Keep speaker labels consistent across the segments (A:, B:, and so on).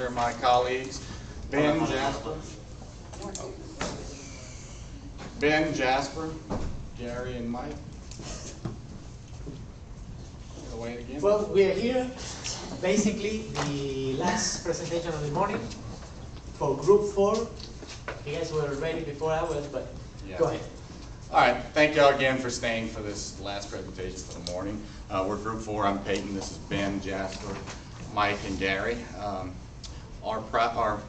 A: are my colleagues, Ben Jasper, Gary, and Mike. Wait again.
B: Well, we are here, basically the last presentation of the morning for Group 4. You guys were ready before I was, but yeah. Go ahead.
A: All right, thank y'all again for staying for this last presentation for the morning. We're Group 4, I'm Peyton, this is Ben, Jasper, Mike, and Gary. Our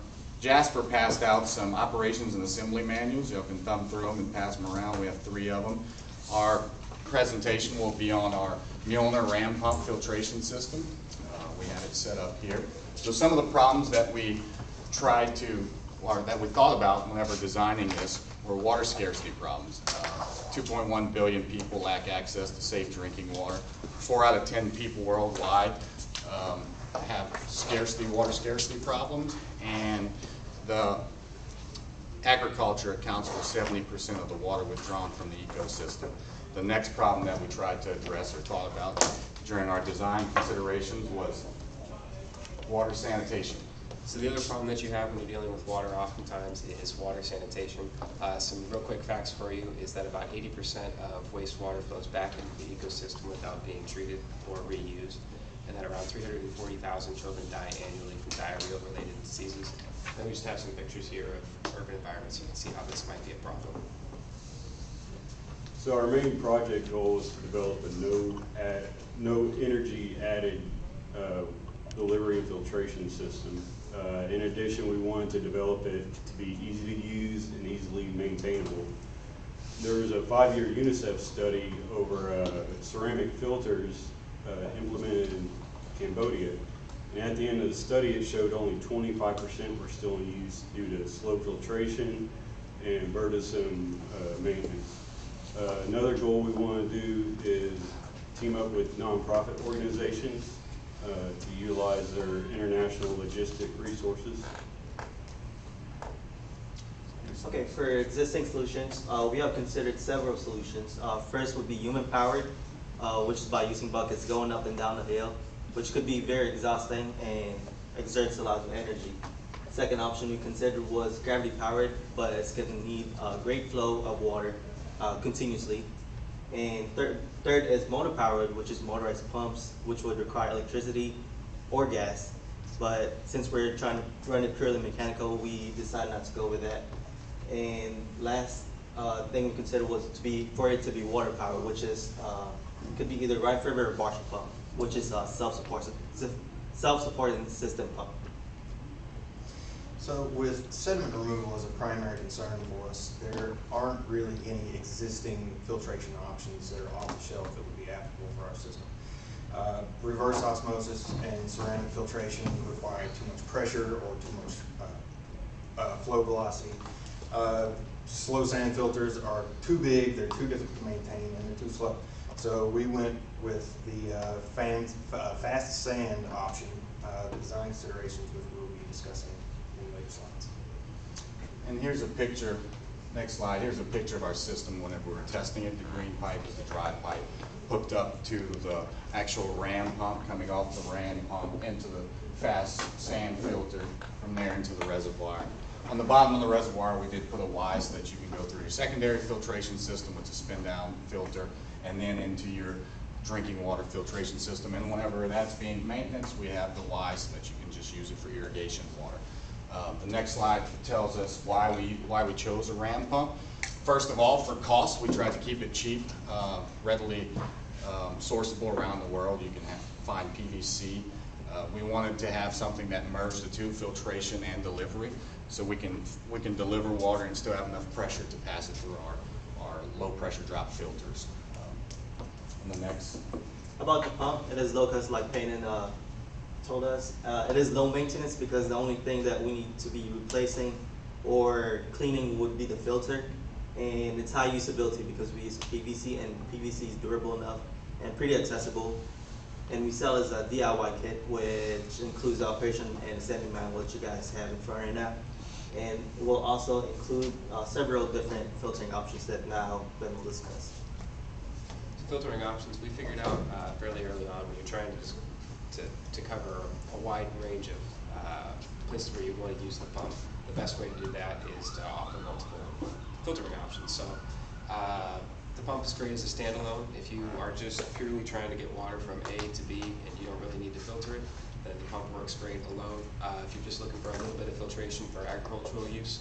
A: Jasper passed out some operations and assembly manuals. You can thumb through them and pass them around. We have 3 of them. Our presentation will be on our Milner ram pump filtration system. We have it set up here. So some of the problems that we tried to, or that we thought about whenever designing this, were water scarcity problems. 2.1 billion people lack access to safe drinking water. 4 out of 10 people worldwide have water scarcity problems, and the agriculture accounts for 70% of the water withdrawn from the ecosystem. The next problem that we tried to address or thought about during our design considerations was water sanitation.
C: So the other problem that you have when you're dealing with water oftentimes is water sanitation. Some real quick facts for you is that about 80% of wastewater flows back into the ecosystem without being treated or reused, and that around 340,000 children die annually from diarrheal-related diseases. And we just have some pictures here of urban environments. You can see how this might be a problem.
D: So our main project goal is to develop a no energy added delivery and filtration system. In addition, we wanted to develop it to be easy to use and easily maintainable. There was a 5-year UNICEF study over ceramic filters implemented in Cambodia. And at the end of the study, it showed only 25% were still in use due to slow filtration and burdensome maintenance. Another goal we want to do is team up with nonprofit organizations to utilize their international logistic resources.
E: Okay, for existing solutions, we have considered several solutions. First would be human-powered, which is by using buckets going up and down the hill, which could be very exhausting and exerts a lot of energy. Second option we considered was gravity-powered, but it's going to need a great flow of water continuously. And third is motor-powered, which is motorized pumps, which would require electricity or gas. But since we're trying to run it purely mechanical, we decided not to go with that. And last thing we considered was for it to be water-powered, which is could be either Rife River or Marshall pump, which is a self-supporting system pump.
F: So with sediment removal as a primary concern for us, there aren't really any existing filtration options that are off the shelf that would be applicable for our system. Reverse osmosis and ceramic filtration require too much pressure or too much flow velocity. Slow sand filters are too big, they're too difficult to maintain, and they're too slow. So we went with the fast sand option, the design considerations which we'll be discussing in later slides.
A: And here's a picture, next slide, here's a picture of our system whenever we were testing it. The green pipe is the dry pipe hooked up to the actual ram pump coming off the ram pump into the fast sand filter, from there into the reservoir. On the bottom of the reservoir, we did put a Y so that you can go through your secondary filtration system with a spin-down filter, and then into your drinking water filtration system. And whenever that's being maintenance, we have the Y so that you can just use it for irrigation water. The next slide tells us why we chose a ram pump. First of all, for cost, we tried to keep it cheap, readily sourceable around the world. You can find PVC. We wanted to have something that merged the two, filtration and delivery, so we can deliver water and still have enough pressure to pass it through our low pressure drop filters. And the next.
E: About the pump, it is low cost, like Payton told us. It is low maintenance because the only thing that we need to be replacing or cleaning would be the filter. And it's high usability because we use PVC, and PVC is durable enough and pretty accessible. And we sell as a DIY kit, which includes the operation and assembly manual, which you guys have in front right now. And it will also include several different filtering options that now Ben will discuss.
C: Filtering options we figured out fairly early on when you're trying to cover a wide range of places where you want to use the pump, the best way to do that is to offer multiple filtering options. So the pump is great as a standalone. If you are just purely trying to get water from A to B and you don't really need to filter it, then the pump works great alone. If you're just looking for a little bit of filtration for agricultural use,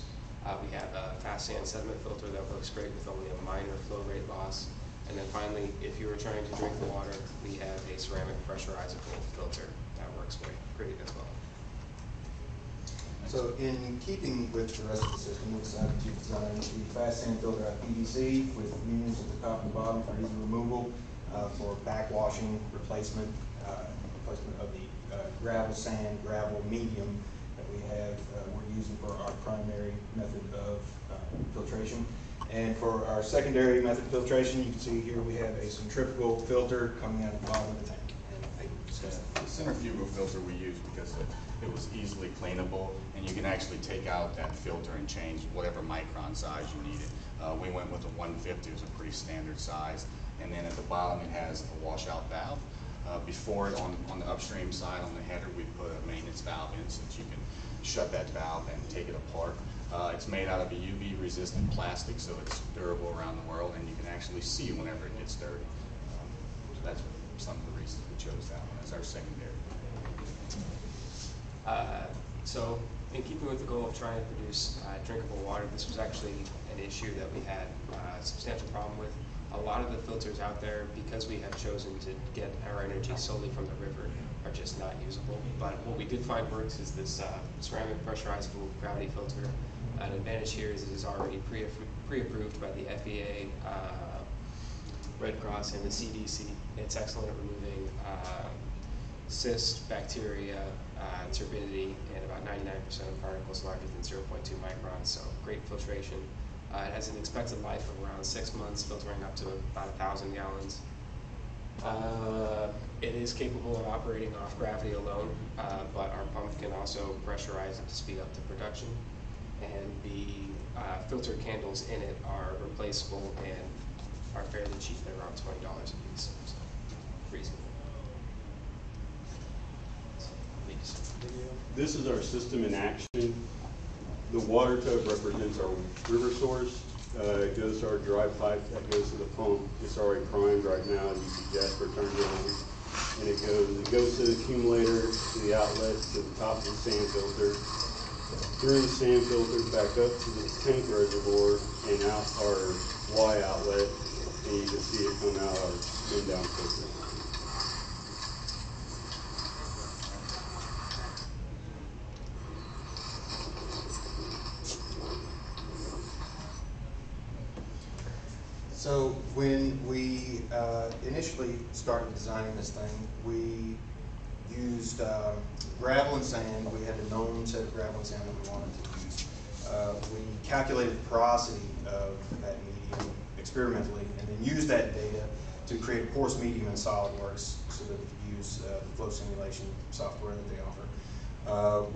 C: we have a fast sand sediment filter that works great with only a minor flow rate loss. And then finally, if you were trying to drink the water, we have a ceramic pressurizable filter that works great as well.
F: So in keeping with the rest of the system, we decided to design the fast sand filter out of PVC with unions at the top and bottom for easy removal, for backwashing, replacement of the gravel, sand, gravel medium that we have, we're using for our primary method of filtration. And for our secondary method of filtration, you can see here we have a centrifugal filter coming out of the bottom of the tank. And I can discuss that.
A: The centrifugal filter we use because it was easily cleanable, and you can actually take out that filter and change whatever micron size you needed. We went with a 150, it was a pretty standard size. And then at the bottom it has a washout valve. Before it, on the upstream side, on the header, we put a maintenance valve in so that you can shut that valve and take it apart. It's made out of a UV resistant plastic, so it's durable around the world, and you can actually see whenever it gets dirty. So that's some of the reasons we chose that one as our secondary.
C: So in keeping with the goal of trying to produce drinkable water, this was actually an issue that we had a substantial problem with. A lot of the filters out there, because we have chosen to get our energy solely from the river, are just not usable. But what we did find works is this ceramic pressurizable gravity filter. An advantage here is it is already pre-approved by the FEA, Red Cross, and the CDC. It's excellent at removing cysts, bacteria, turbidity, and about 99% of particles larger than 0.2 microns, so great filtration. It has an expected life of around 6 months, filtering up to about 1,000 gallons. It is capable of operating off gravity alone, but our pump can also pressurize it to speed up the production. And the filter candles in it are replaceable and are fairly cheap. They're around $20 a piece, so reasonable.
D: This is our system in action. The water tub represents our river source. It goes to our dry pipe that goes to the pump. It's already primed right now, as you see Jasper turned it on. And it goes to the accumulator, to the outlet, to the top of the sand filter, through the sand filter, back up to the tank reservoir, and out our Y outlet. And you can see it come out our spin down filter.
F: So when we initially started designing this thing, we used gravel and sand. We had a known set of gravel and sand that we wanted to use. We calculated the porosity of that medium experimentally, and then used that data to create a porous medium in SolidWorks so that we could use the flow simulation software that they offer.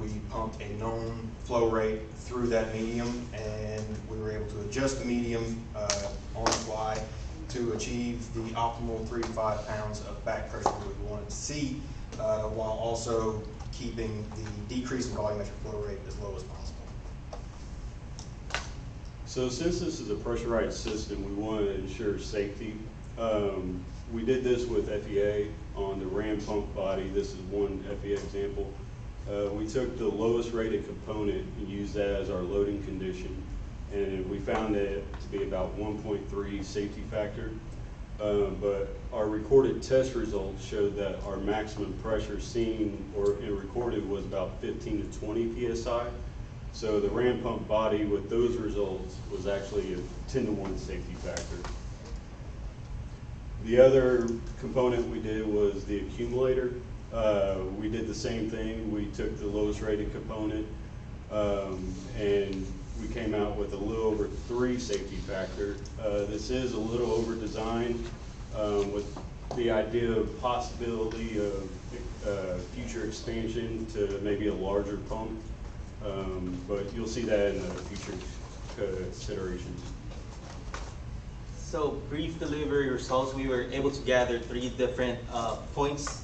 F: We pumped a known flow rate through that medium, and we were able to adjust the medium on the fly to achieve the optimal 3 to 5 pounds of back pressure that we wanted to see, while also keeping the decrease in volumetric flow rate as low as possible.
D: So since this is a pressurized system, we want to ensure safety. We did this with FEA on the ram pump body. This is one FEA example. We took the lowest rated component and used that as our loading condition, and we found it to be about 1.3 safety factor. But our recorded test results showed that our maximum pressure seen and recorded was about 15 to 20 psi. So the ram pump body with those results was actually a 10 to 1 safety factor. The other component we did was the accumulator. We did the same thing. We took the lowest rated component and we came out with a little over 3 safety factor. This is a little over designed with the idea of possibility of future expansion to maybe a larger pump, but you'll see that in the future considerations.
E: So brief delivery results, we were able to gather 3 different points.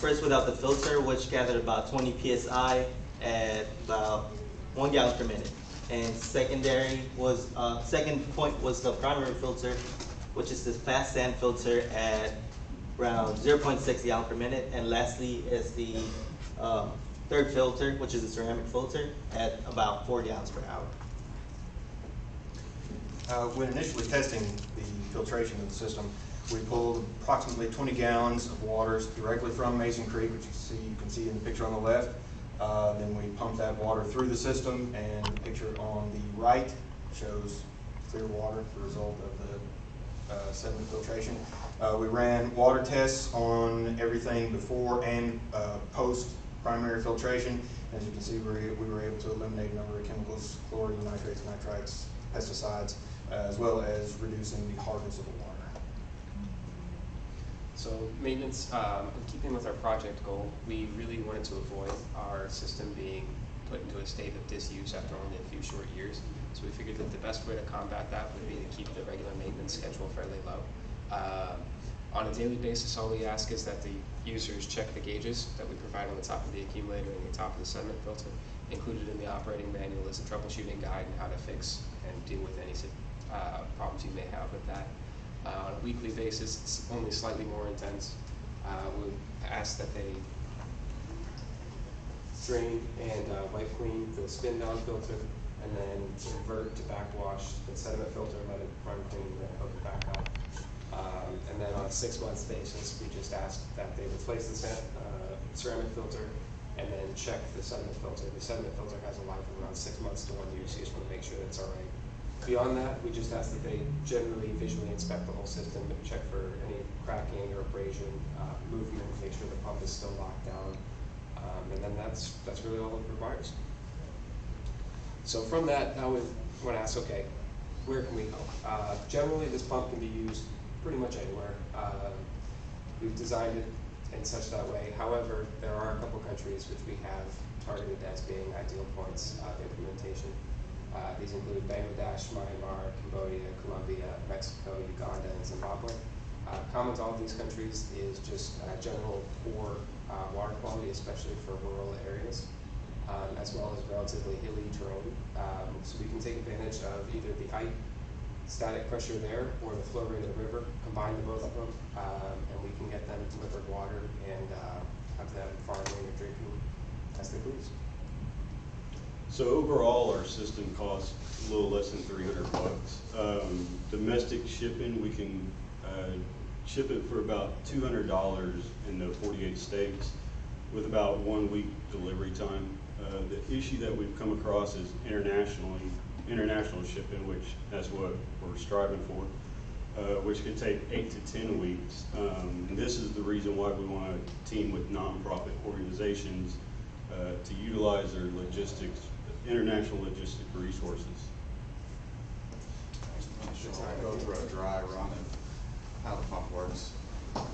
E: First, without the filter, which gathered about 20 psi, at about 1 gallon per minute. And secondary was, second point was the primary filter, which is this fast sand filter at around 0.6 gallon per minute. And lastly is the third filter, which is a ceramic filter at about 4 gallons per hour.
F: When initially testing the filtration of the system, we pulled approximately 20 gallons of water directly from Mason Creek, which you can see in the picture on the left. Then we pumped that water through the system, and the picture on the right shows clear water, the result of the sediment filtration. We ran water tests on everything before and post primary filtration. As you can see, we were able to eliminate a number of chemicals, chlorine, nitrates, nitrites, pesticides, as well as reducing the hardness of the water.
C: So maintenance, in keeping with our project goal, we really wanted to avoid our system being put into a state of disuse after only a few short years. So we figured that the best way to combat that would be to keep the regular maintenance schedule fairly low. On a daily basis, all we ask is that the users check the gauges that we provide on the top of the accumulator and the top of the sediment filter. Included in the operating manual is a troubleshooting guide on how to fix and deal with any problems you may have with that. On a weekly basis, it's only slightly more intense. We ask that they drain and wipe clean the spin down filter, and then invert to backwash the sediment filter, let it run clean, and then hook it back up. And then on a 6 months basis, we just ask that they replace the ceramic filter and then check the sediment filter. The sediment filter has a life of around 6 months to 1 year, so you just want to make sure that it's all right. Beyond that, we just ask that they generally visually inspect the whole system and check for any cracking or abrasion, movement, make sure the pump is still locked down, and then that's really all it requires. So from that, now we want to ask, okay, where can we go? Generally, this pump can be used pretty much anywhere. We've designed it in such that way. However, there are a couple countries which we have targeted as being ideal points of implementation. These include Bangladesh, Myanmar, Cambodia, Colombia, Mexico, Uganda, and Zimbabwe. Common to all of these countries is just general poor water quality, especially for rural areas, as well as relatively hilly terrain. So we can take advantage of either the height, static pressure there, or the flow rate of the river, combine the both of them, and we can get them delivered water and have them farming or drinking as they please.
D: So overall, our system costs a little less than $300. Domestic shipping, we can ship it for about $200 in the 48 states with about 1 week delivery time. The issue that we've come across is international shipping, which that's what we're striving for, which could take 8 to 10 weeks. And this is the reason why we want to team with nonprofit organizations to utilize their international logistic resources.
A: I'll go through a dry run of how the pump works.
C: So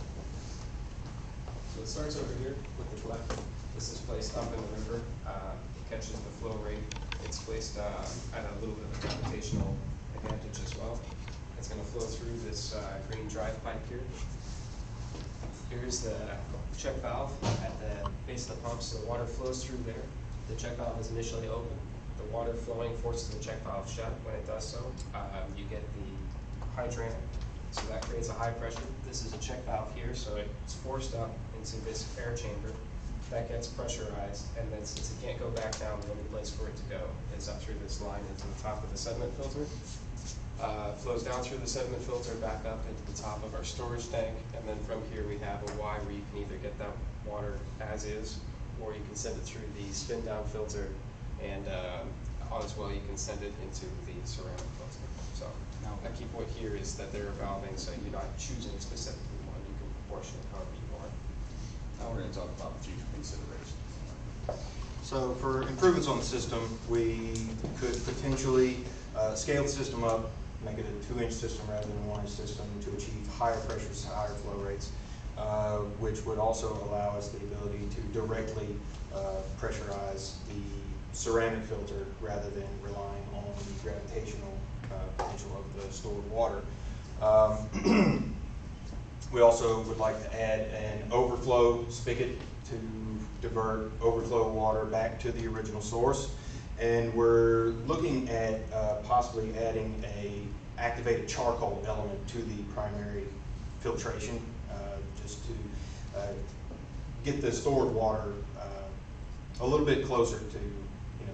C: it starts over here with the left. This is placed up in the river. It catches the flow rate. It's placed at a little bit of a gravitational advantage as well. It's going to flow through this green drive pipe here. Here's the check valve at the base of the pump, so the water flows through there. The check valve is initially open. The water flowing forces the check valve shut. When it does so, you get the hydrant, so that creates a high pressure. This is a check valve here, so it's forced up into this air chamber. That gets pressurized, and then since it can't go back down, the only place for it to go is up through this line into the top of the sediment filter. Flows down through the sediment filter, back up into the top of our storage tank, and then from here we have a Y where you can either get that water as is, or you can send it through the spin down filter, and as well you can send it into the ceramic filter. So now a key point here is that they're evolving, so you're not choosing specifically one, you can proportion it however you want.
A: Now we're going to talk about future considerations.
F: So for improvements on the system, we could potentially scale the system up, make it a 2-inch system rather than a 1-inch system to achieve higher pressures, higher flow rates, which would also allow us the ability to directly pressurize the ceramic filter rather than relying on the gravitational potential of the stored water. We also would like to add an overflow spigot to divert overflow water back to the original source. And we're looking at possibly adding a activated charcoal element to the primary filtration, just to get the stored water a little bit closer to,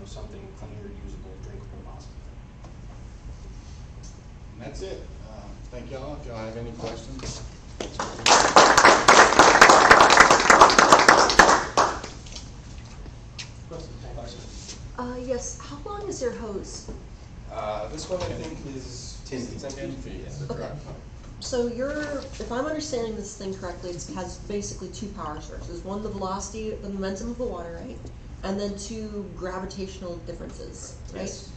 F: something cleaner, usable, drinkable, possibly.
A: And that's it. Thank y'all. If y'all have any questions.
G: Yes, how long is your hose?
C: This one I think is
F: 10 feet.
C: 10 feet.
A: Yes.
G: Okay. So if I'm understanding this thing correctly, it has basically two power sources. One, the velocity, the momentum of the water, right? And then two gravitational differences, right?
F: Yes.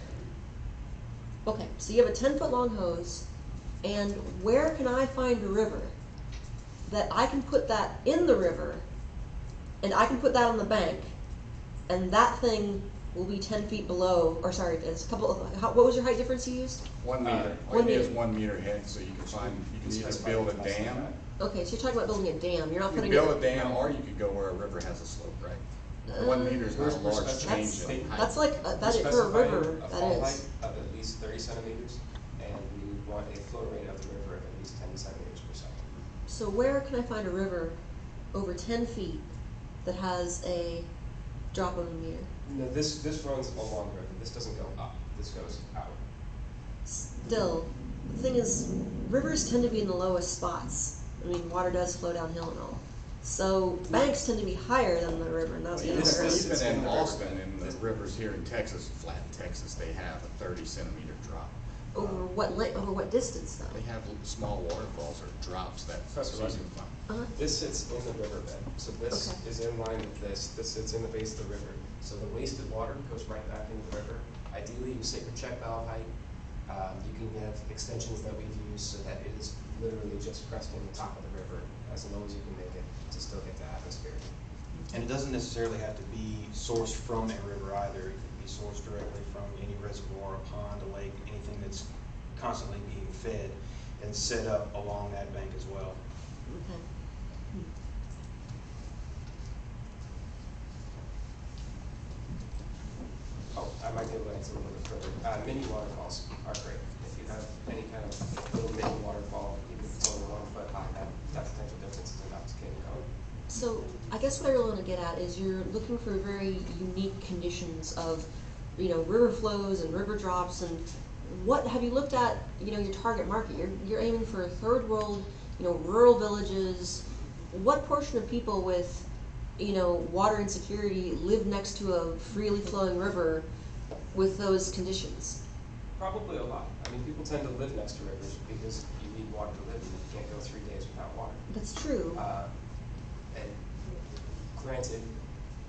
G: Okay, so you have a 10-foot long hose, and where can I find a river that I can put that in the river, and I can put that on the bank, and that thing will be 10 feet below, or sorry, it's a couple of, what was your height difference you used?
A: 1 meter. All
G: 1
A: you need is
G: meter.
A: 1 meter head, so you can either build a dam.
G: Okay, so you're talking about building a dam, you're not
A: You
G: putting
A: can
G: it.
A: build a dam, or you could go where a river has a slope, right? 1 meter is not a large change in height.
G: That's like, that is, for a river, that
C: fall
G: is.
C: height of at least 30 centimeters, and we would want a flow rate of the river of at least 10 centimeters per second.
G: So where can I find a river over 10 feet that has a drop of a meter?
C: No, this runs along the river. This doesn't go up. This goes out.
G: Still, the thing is, rivers tend to be in the lowest spots. I mean, water does flow downhill and all. So banks tend to be higher than the river, and that's the other
C: This-
G: way.
C: this-
A: Even in Austin, in the rivers here in Texas, flat Texas, they have a 30-centimeter drop.
G: Over what distance though?
A: They have small waterfalls or drops that
C: Professor
A: season
C: Russell.
A: fund.
C: This sits in the riverbed. So this
G: Okay.
C: is in line with this. This sits in the base of the river. So the wasted water goes right back into the river. Ideally, you set your check valve height. You can have extensions that we've used so that it is literally just cresting the top of the river as low as you can make it to still get the atmosphere.
F: And it doesn't necessarily have to be sourced from a river either. It could be sourced directly from any reservoir, a pond, a lake, anything that's constantly being fed and set up along that bank as well.
G: Okay.
C: Oh, I might be able to answer a little bit further. Mini waterfalls are great. If you have any kind of little mini waterfall, even if it's only 1 foot high, that potential difference is enough to get it going.
G: So I guess what I really want to get at is you're looking for very unique conditions of, river flows and river drops, and what have you looked at, your target market? You're aiming for third world, rural villages. What portion of people with, water insecurity live next to a freely flowing river with those conditions?
C: Probably a lot. I mean, people tend to live next to rivers because you need water to live, and you can't go 3 days without water.
G: That's true.
C: And granted,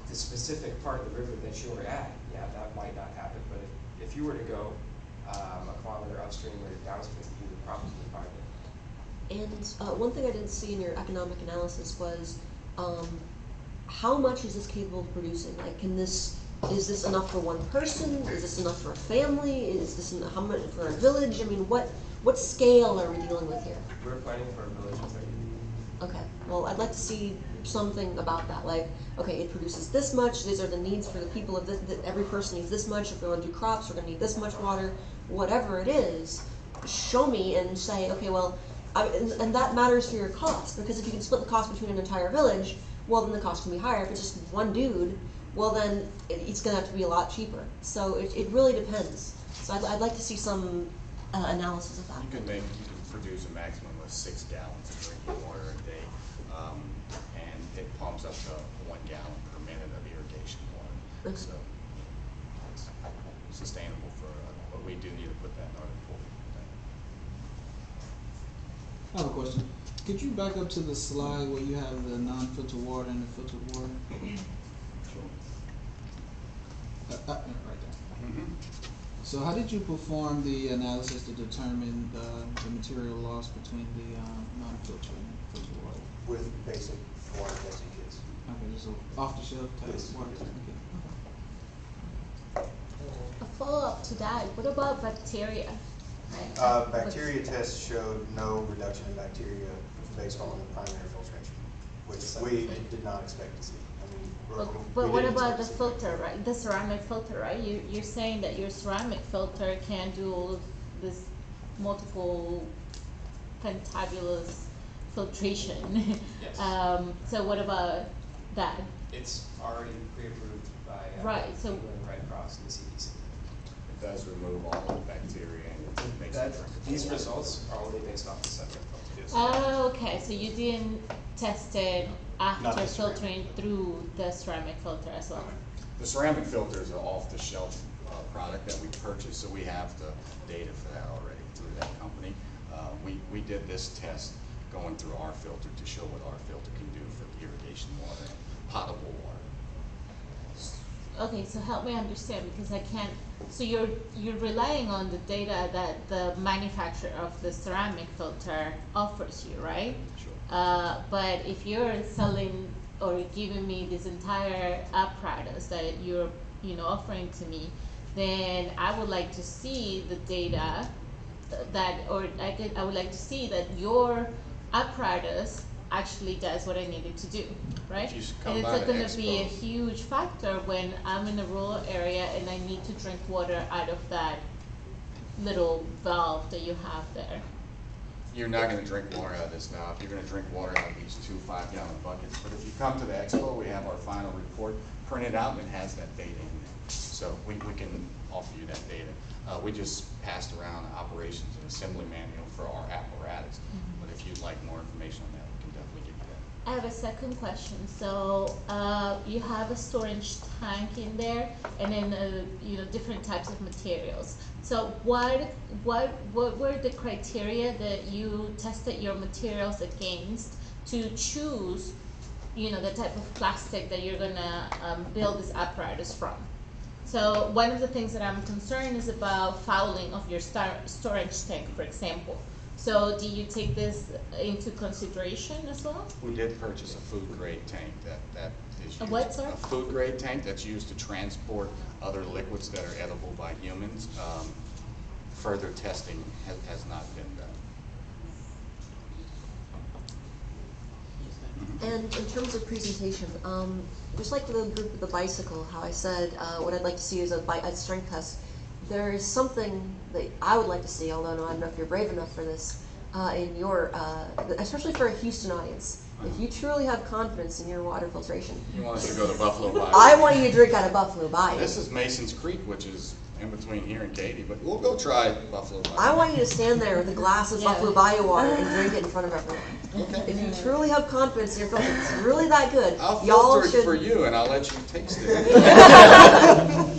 C: the specific part of the river that you're at, yeah, that might not happen, but if you were to go a kilometer upstream or downstream, you would probably find it.
G: And one thing I didn't see in your economic analysis was how much is this capable of producing? Like, is this enough for one person? Is this enough for a family? Is this how much for a village? I mean, what scale are we dealing with here?
C: We're planning for a village of 30 people.
G: Okay, well, I'd like to see something about that. Like, okay, it produces this much. These are the needs for the people of this. Every person needs this much. If we want to do crops, we're going to need this much water. Whatever it is, show me and say, okay, well, and that matters for your cost, because if you can split the cost between an entire village, well, then the cost can be higher. If it's just one dude, well, then it's going to have to be a lot cheaper. So it really depends. So I'd like to see some analysis of that.
A: You can produce a maximum of 6 gallons of drinking water a day, and it pumps up to 1 gallon per minute of irrigation water.
G: Okay.
A: So it's sustainable for, but we do need to put that in our report.
H: I have a question. Could you back up to the slide where you have the non-filtered water and the filtered water? Right there.
A: Mm-hmm.
H: So how did you perform the analysis to determine the material loss between the non-filtered and filtered water?
F: With basic water testing kits.
H: Okay, just an off-the-shelf type
F: Yes.
H: of water testing kit.
I: A follow-up to that, what about bacteria?
F: Bacteria tests showed no reduction in bacteria based on the primary filtration, which we did not expect to see. I
I: But what about the filter, right? The ceramic filter, right? You're saying that your ceramic filter can do all of this multiple fantabulous filtration.
C: Yes.
I: So what about that?
C: It's already pre-approved by
I: Right, so-
C: people in the Red Cross and the CDC.
A: It does remove all the bacteria and it makes it
C: That,
A: drinkable.
C: these results are only based off the septic filters.
I: Oh, okay, so you didn't test it
F: Not
I: after
F: the ceramic
I: filtering through the ceramic filter as well?
A: The ceramic filter is an off-the-shelf product that we purchased, so we have the data for that already through that company. We did this test going through our filter to show what our filter can do for irrigation water and potable water.
I: Okay, so help me understand, because I can't, so you're relying on the data that the manufacturer of the ceramic filter offers you, right?
A: Sure.
I: But if you're selling or giving me this entire apparatus that you're, offering to me, then I would like to see the data I would like to see that your apparatus actually does what I need it to do, right?
A: If you come
I: And
A: by
I: it's
A: the
I: going to be a
A: Expo.
I: huge factor when I'm in a rural area and I need to drink water out of that little valve that you have there.
A: You're not gonna drink water out of this now. You're gonna drink water out of these 2 5-gallon buckets. But if you come to the Expo, we have our final report printed out and it has that data in there. So we can offer you that data. We just passed around the operations and assembly manual for our apparatus. But if you'd like more information on that, we can definitely give you that.
I: I have a second question. So you have a storage tank in there, and then different types of materials. So what were the criteria that you tested your materials against to choose, the type of plastic that you're gonna build this apparatus from? So one of the things that I'm concerned is about fouling of your storage tank, for example. So do you take this into consideration as well?
A: We did purchase a food grade tank that is used.
I: A what, sir?
A: A food grade tank that's used to transport other liquids that are edible by humans. Further testing has not been done.
G: And in terms of presentation, just like the group with the bicycle, how I said what I'd like to see is a strength test. There is something that I would like to see, although I don't know if you're brave enough for this, in your, especially for a Houston audience. If you truly have confidence in your water filtration,
A: You want us to go to Buffalo Bayou?
G: I want you to drink out of Buffalo Bayou.
A: This is Mason's Creek, which is in between here and Katy, but we'll go try Buffalo Bayou.
G: I want you to stand there with a glass of
I: Yeah.
G: Buffalo Bayou water and drink it in front of everyone. If you truly have confidence in your filter, it's really that good.
A: I'll
G: Y'all
A: filter it
G: should.
A: for you and I'll let you taste it.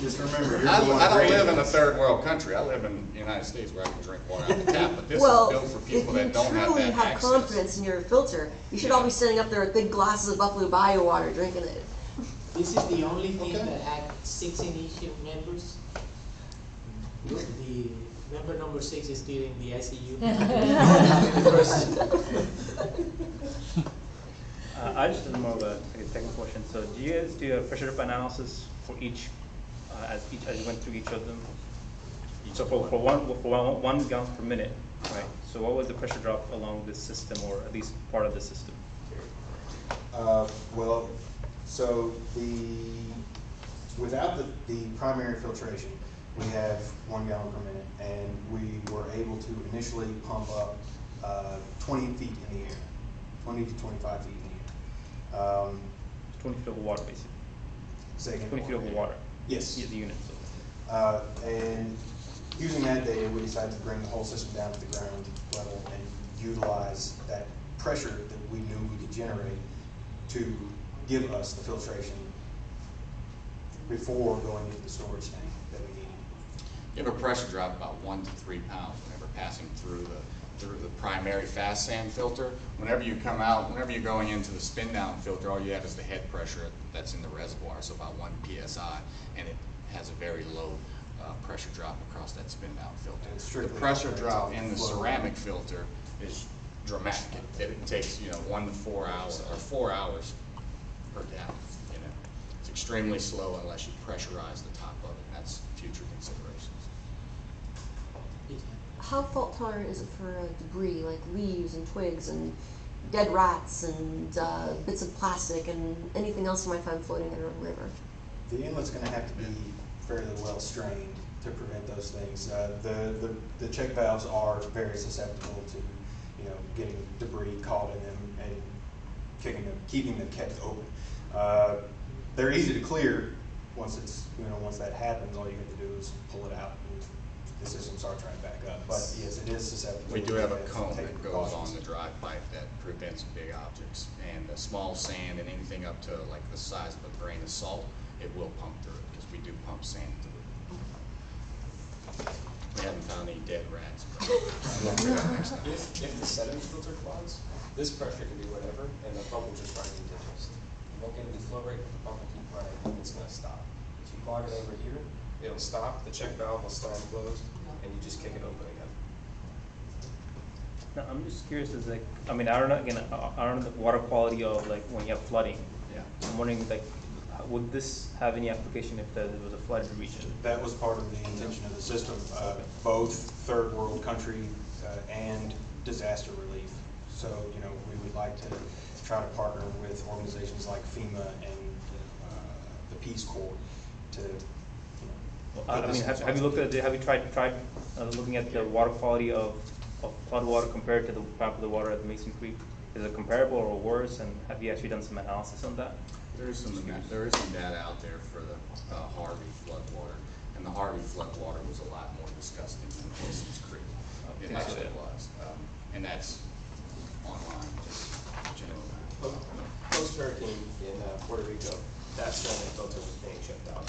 F: Just remember, you're
A: I
F: going
A: don't
F: great.
A: live in a third world country. I live in the United States where I can drink water out of the tap, but this
G: Well,
A: is built for
G: if
A: people
G: you
A: that don't have
G: truly
A: that
G: have
A: access.
G: confidence in your filter, you should all be standing up there with big glasses of Buffalo Bayou water drinking it.
B: This is the only thing
A: Okay.
B: that had 6 initial members. The member number 6 is still in the ICU.
J: I just have more of a technical question. So, do you guys do a pressure drop analysis for each, as you went through each of them? So for one gallon per minute, right? So what was the pressure drop along this system, or at least part of the system?
F: Well, so without the primary filtration, we have 1 gallon per minute, and we were able to initially pump up 20 feet in the air, 20 to 25 feet in the air.
J: 20 feet of water, basically.
F: Second.
J: 20 feet of water.
F: Yes.
J: Is the unit.
F: And using that data, we decided to bring the whole system down to the ground level and utilize that pressure that we knew we could generate to give us the filtration before going into the storage tank that we needed.
A: You have a pressure drop about 1 to 3 pounds whenever passing through the primary fast sand filter. Whenever you come out, whenever you're going into the spin down filter, all you have is the head pressure that's in the reservoir, so about 1 psi, and it has a very low pressure drop across that spin down
F: And it's
A: filter. The
F: strictly
A: pressure
F: operates
A: drop
F: off
A: in the
F: flow.
A: ceramic filter is dramatic. It takes 1 to 4 hours or 4 hours per gallon. It's extremely slow unless you pressurize the top of it. That's future considerations.
G: How fault tolerant is it for debris like leaves and twigs and dead rats and bits of plastic and anything else you might find floating in a river?
F: The inlet's going to have to be fairly well strained to prevent those things. The check valves are very susceptible to, getting debris caught in them and keeping them kept open. They're easy to clear once once that happens. All you have to do is pull it out and the system starts right back up. But yes, it is susceptible.
A: We do have a
F: to
A: cone
F: take
A: that goes
F: precautions.
A: on the dry pipe that prevents big objects, and the small sand and anything up to like the size of a grain of salt, it will pump through it, because we do pump sand through it. We haven't found any dead rats.
C: If the sediment filter clogs, this pressure can be whatever, and the pump will just run continuous. You won't get any flow rate, but the pump will keep running, and it's going to stop. If you clog it over here, it'll stop, the check valve will stand closed, and you just kick it open again.
J: Now, I'm just curious, I don't know the water quality of like when you have flooding.
A: Yeah.
J: I'm wondering would this have any application if there was a flooded region?
F: That was part of the intention of the system, both third world country and disaster relief. So, we would like to try to partner with organizations like FEMA and the Peace Corps to,
J: Have you looked at have you tried looking at the water quality of flood water compared to the popular water at Mason Creek? Is it comparable or worse? And have you actually done some analysis on that?
A: There is some data out there for the Harvey floodwater, and the Harvey floodwater was a lot more disgusting than Mason's Creek. It actually was, and that's online, just general.
C: Post hurricane in Puerto Rico, that sediment filter was being shipped out.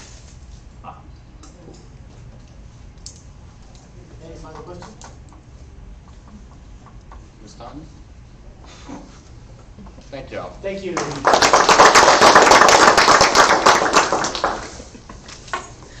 B: Any final questions?
A: Ms. Thomas? Thank y'all.
B: Thank you.